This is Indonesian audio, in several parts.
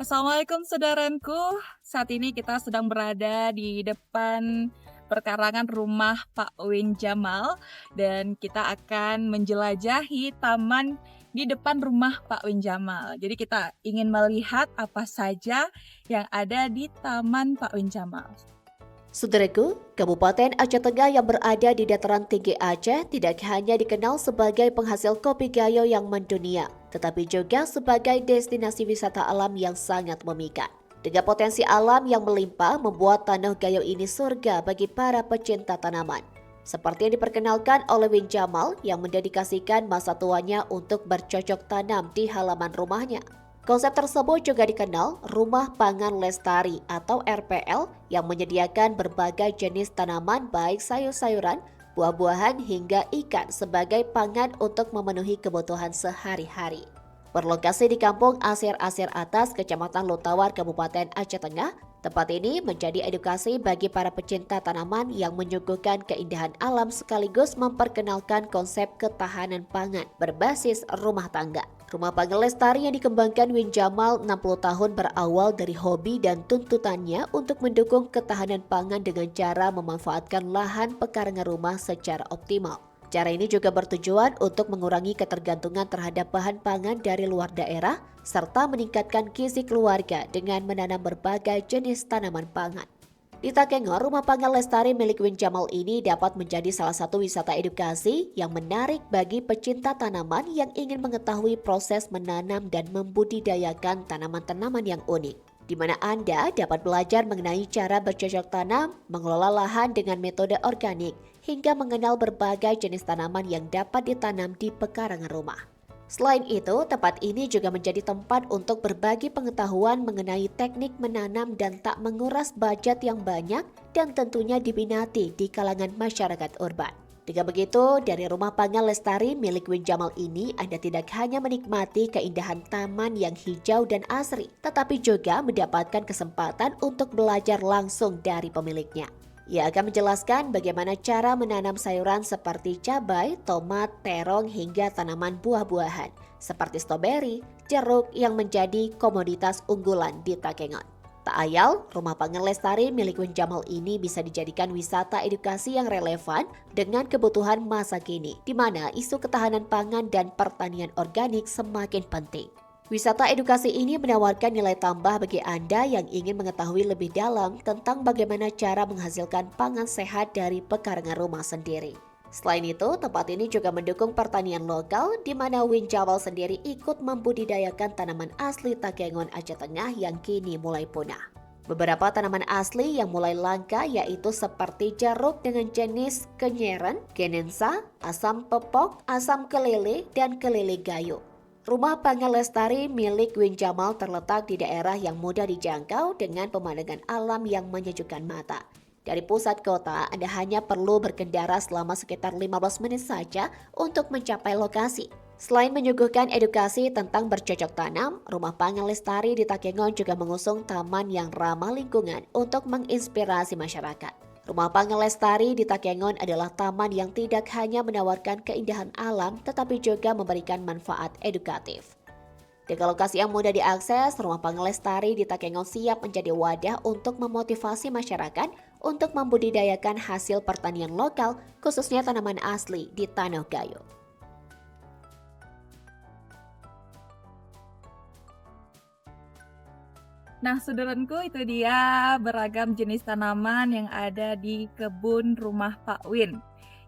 Assalamualaikum saudaraku. Saat ini kita sedang berada di depan perkarangan rumah Pak Win Jamal dan kita akan menjelajahi taman di depan rumah Pak Win Jamal. Jadi kita ingin melihat apa saja yang ada di taman Pak Win Jamal. Saudaraku, Kabupaten Aceh Tengah yang berada di dataran tinggi Aceh tidak hanya dikenal sebagai penghasil kopi gayo yang mendunia, tetapi juga sebagai destinasi wisata alam yang sangat memikat. Dengan potensi alam yang melimpah membuat tanah gayo ini surga bagi para pecinta tanaman. Seperti yang diperkenalkan oleh Win Jamal yang mendedikasikan masa tuanya untuk bercocok tanam di halaman rumahnya. Konsep tersebut juga dikenal Rumah Pangan Lestari atau RPL yang menyediakan berbagai jenis tanaman baik sayur-sayuran, buah-buahan hingga ikan sebagai pangan untuk memenuhi kebutuhan sehari-hari. Berlokasi di Kampung Asir-Asir Atas, Kecamatan Lutawar, Kabupaten Aceh Tengah, tempat ini menjadi edukasi bagi para pecinta tanaman yang menyuguhkan keindahan alam sekaligus memperkenalkan konsep ketahanan pangan berbasis rumah tangga. Rumah Pangan Lestari yang dikembangkan Win Jamal 60 tahun berawal dari hobi dan tuntutannya untuk mendukung ketahanan pangan dengan cara memanfaatkan lahan pekarangan rumah secara optimal. Cara ini juga bertujuan untuk mengurangi ketergantungan terhadap bahan pangan dari luar daerah serta meningkatkan gizi keluarga dengan menanam berbagai jenis tanaman pangan. Di Takengon, Rumah Pangan Lestari milik Win Jamal ini dapat menjadi salah satu wisata edukasi yang menarik bagi pecinta tanaman yang ingin mengetahui proses menanam dan membudidayakan tanaman-tanaman yang unik, di mana Anda dapat belajar mengenai cara bercocok tanam, mengelola lahan dengan metode organik, hingga mengenal berbagai jenis tanaman yang dapat ditanam di pekarangan rumah. Selain itu, tempat ini juga menjadi tempat untuk berbagi pengetahuan mengenai teknik menanam dan tak menguras budget yang banyak dan tentunya diminati di kalangan masyarakat urban. Dengan begitu, dari Rumah Pangan Lestari milik Win Jamal ini, Anda tidak hanya menikmati keindahan taman yang hijau dan asri, tetapi juga mendapatkan kesempatan untuk belajar langsung dari pemiliknya. Ia akan menjelaskan bagaimana cara menanam sayuran seperti cabai, tomat, terong hingga tanaman buah-buahan seperti stroberi, jeruk yang menjadi komoditas unggulan di Takengon. Tak ayal, Rumah Pangan Lestari milik Win Jamal ini bisa dijadikan wisata edukasi yang relevan dengan kebutuhan masa kini, di mana isu ketahanan pangan dan pertanian organik semakin penting. Wisata edukasi ini menawarkan nilai tambah bagi Anda yang ingin mengetahui lebih dalam tentang bagaimana cara menghasilkan pangan sehat dari pekarangan rumah sendiri. Selain itu, tempat ini juga mendukung pertanian lokal di mana Win Jamal sendiri ikut membudidayakan tanaman asli Takengon Aceh Tengah yang kini mulai punah. Beberapa tanaman asli yang mulai langka yaitu seperti jeruk dengan jenis kenyeren, genensa, asam pepok, asam kelele, dan kelele gayo. Rumah Pangan Lestari milik Win Jamal terletak di daerah yang mudah dijangkau dengan pemandangan alam yang menyejukkan mata. Dari pusat kota, Anda hanya perlu berkendara selama sekitar 15 menit saja untuk mencapai lokasi. Selain menyuguhkan edukasi tentang bercocok tanam, Rumah Pangan Lestari di Takengon juga mengusung taman yang ramah lingkungan untuk menginspirasi masyarakat. Rumah Pangan Lestari di Takengon adalah taman yang tidak hanya menawarkan keindahan alam tetapi juga memberikan manfaat edukatif. Dengan lokasi yang mudah diakses, Rumah Pangan Lestari di Takengon siap menjadi wadah untuk memotivasi masyarakat untuk membudidayakan hasil pertanian lokal, khususnya tanaman asli di Tanah Gayo. Nah, saudaraku, itu dia beragam jenis tanaman yang ada di kebun rumah Pak Win.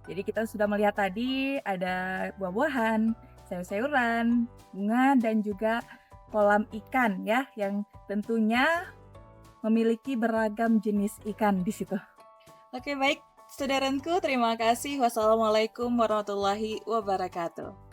Jadi kita sudah melihat tadi ada buah-buahan, sayur-sayuran, bunga, dan juga kolam ikan ya, yang tentunya memiliki beragam jenis ikan di situ. Oke, baik, saudaraku, terima kasih. Wassalamualaikum warahmatullahi wabarakatuh.